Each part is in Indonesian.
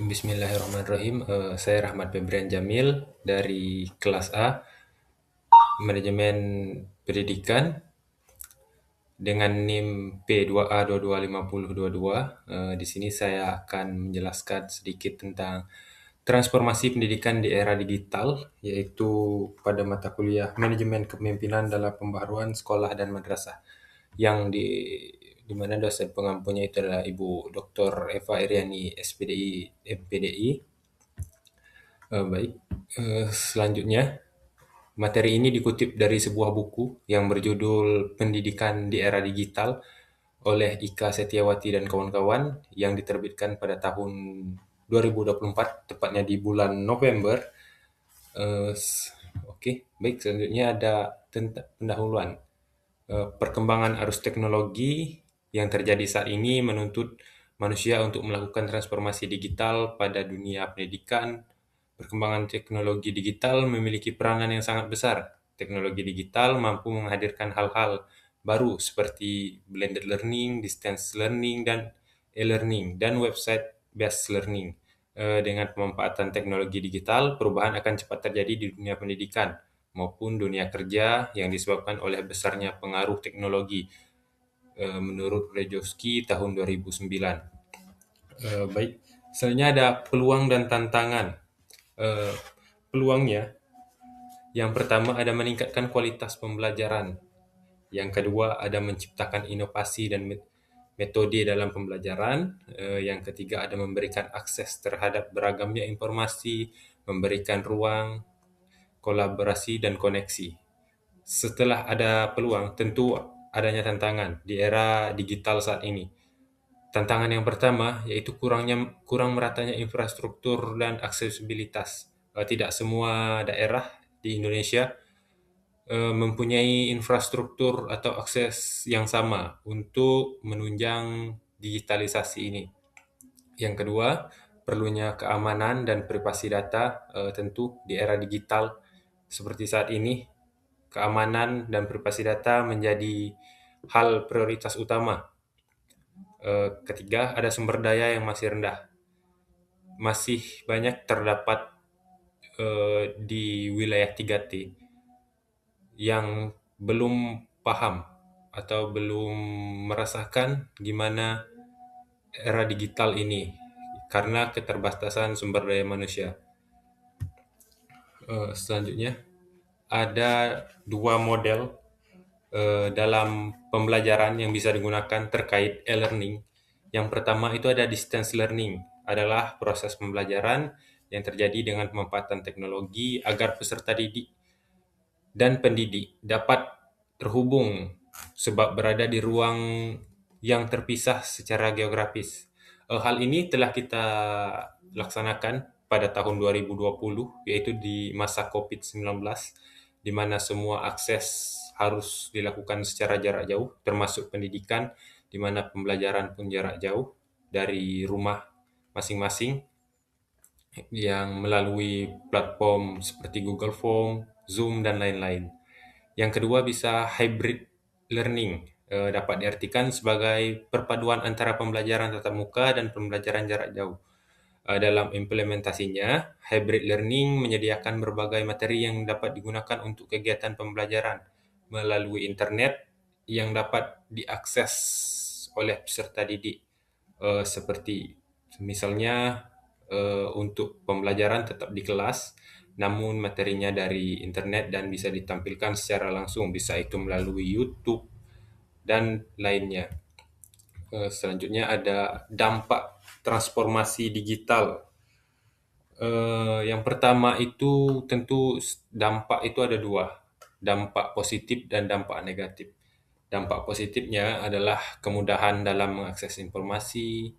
Bismillahirrahmanirrahim. Saya Rahmat Febrian Jamil dari kelas A, Manajemen Pendidikan dengan NIM P2A225022. Di sini saya akan menjelaskan sedikit tentang transformasi pendidikan di era digital, yaitu pada mata kuliah Manajemen Kepemimpinan dalam Pembaharuan Sekolah dan Madrasah, yang di mana dosen pengampunya itu adalah Ibu Dr. Eva Iriani, SPDI, MPDI. Baik, selanjutnya materi ini dikutip dari sebuah buku yang berjudul Pendidikan di Era Digital oleh Ika Setiawati dan kawan-kawan yang diterbitkan pada tahun 2024, tepatnya di bulan November. Oke, baik, selanjutnya ada tentang pendahuluan. Perkembangan arus teknologi yang terjadi saat ini menuntut manusia untuk melakukan transformasi digital pada dunia pendidikan. Perkembangan teknologi digital memiliki peranan yang sangat besar. Teknologi digital mampu menghadirkan hal-hal baru seperti blended learning, distance learning, dan e-learning, dan website-based learning. Dengan pemanfaatan teknologi digital, perubahan akan cepat terjadi di dunia pendidikan maupun dunia kerja yang disebabkan oleh besarnya pengaruh teknologi, menurut Rejowski tahun 2009. Baik, selanjutnya ada peluang dan tantangan. Peluangnya, yang pertama ada meningkatkan kualitas pembelajaran. Yang kedua ada menciptakan inovasi dan metode dalam pembelajaran. Yang ketiga ada memberikan akses terhadap beragamnya informasi, memberikan ruang, kolaborasi, dan koneksi. Setelah ada peluang, tentu adanya tantangan di era digital saat ini. Tantangan yang pertama yaitu kurang meratanya infrastruktur dan aksesibilitas. Tidak semua daerah di Indonesia mempunyai infrastruktur atau akses yang sama untuk menunjang digitalisasi ini. Yang kedua, perlunya keamanan dan privasi data. Tentu di era digital seperti saat ini, keamanan dan privasi data menjadi hal prioritas utama. Ketiga, ada sumber daya yang masih rendah. Masih banyak terdapat di wilayah 3T yang belum paham atau belum merasakan gimana era digital ini karena keterbatasan sumber daya manusia. Selanjutnya, ada dua model dalam pembelajaran yang bisa digunakan terkait e-learning. Yang pertama itu ada distance learning, adalah proses pembelajaran yang terjadi dengan pemanfaatan teknologi agar peserta didik dan pendidik dapat terhubung sebab berada di ruang yang terpisah secara geografis. Hal ini telah kita laksanakan pada tahun 2020, yaitu di masa COVID-19, di mana semua akses harus dilakukan secara jarak jauh, termasuk pendidikan, di mana pembelajaran pun jarak jauh dari rumah masing-masing, yang melalui platform seperti Google Form, Zoom, dan lain-lain. Yang kedua bisa hybrid learning, dapat diartikan sebagai perpaduan antara pembelajaran tatap muka dan pembelajaran jarak jauh. Dalam implementasinya, hybrid learning menyediakan berbagai materi yang dapat digunakan untuk kegiatan pembelajaran melalui internet yang dapat diakses oleh peserta didik, seperti misalnya untuk pembelajaran tetap di kelas, namun materinya dari internet dan bisa ditampilkan secara langsung, bisa itu melalui YouTube dan lainnya. Selanjutnya ada dampak transformasi digital. Yang pertama itu tentu dampak itu ada dua, dampak positif dan dampak negatif. Dampak positifnya adalah kemudahan dalam mengakses informasi.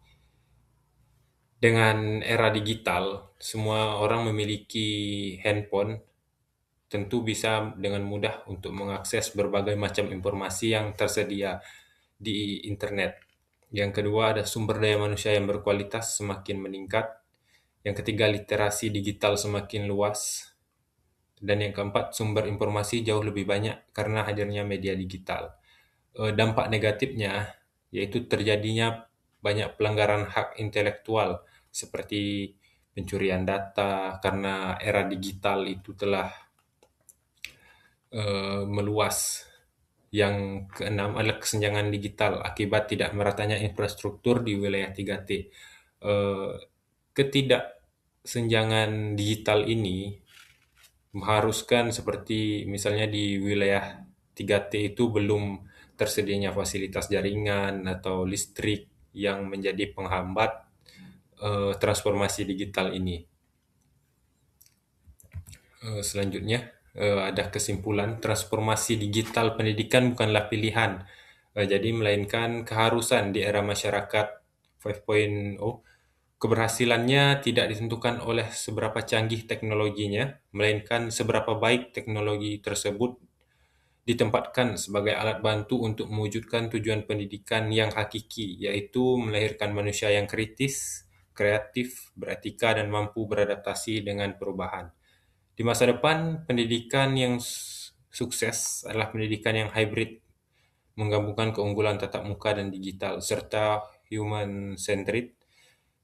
Dengan era digital, semua orang memiliki handphone, tentu bisa dengan mudah untuk mengakses berbagai macam informasi yang tersedia di internet. Yang kedua, ada sumber daya manusia yang berkualitas semakin meningkat. Yang ketiga, literasi digital semakin luas. Dan yang keempat, sumber informasi jauh lebih banyak karena hadirnya media digital. Dampak negatifnya yaitu terjadinya banyak pelanggaran hak intelektual seperti pencurian data, karena era digital itu telah meluas. Yang keenam adalah kesenjangan digital akibat tidak meratanya infrastruktur di wilayah 3T. Eh, Ketidaksenjangan digital ini mengharuskan seperti misalnya di wilayah 3T itu belum tersedianya fasilitas jaringan atau listrik yang menjadi penghambat transformasi digital ini. Selanjutnya, ada kesimpulan transformasi digital pendidikan bukanlah pilihan, jadi melainkan keharusan di era masyarakat 5.0. Keberhasilannya tidak ditentukan oleh seberapa canggih teknologinya, melainkan seberapa baik teknologi tersebut ditempatkan sebagai alat bantu untuk mewujudkan tujuan pendidikan yang hakiki, yaitu melahirkan manusia yang kritis, kreatif, beretika, dan mampu beradaptasi dengan perubahan. Di masa depan, pendidikan yang sukses adalah pendidikan yang hybrid, menggabungkan keunggulan tatap muka dan digital, serta human-centered,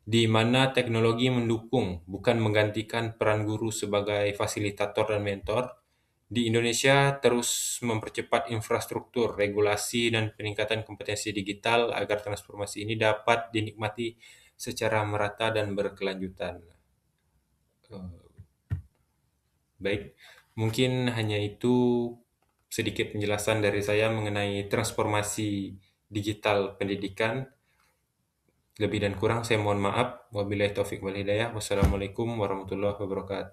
di mana teknologi mendukung, bukan menggantikan peran guru sebagai fasilitator dan mentor. Di Indonesia terus mempercepat infrastruktur, regulasi, dan peningkatan kompetensi digital agar transformasi ini dapat dinikmati secara merata dan berkelanjutan. Baik, mungkin hanya itu sedikit penjelasan dari saya mengenai transformasi digital pendidikan. Lebih dan kurang saya mohon maaf. Wabillahi taufik wal hidayah. Wassalamualaikum warahmatullahi wabarakatuh.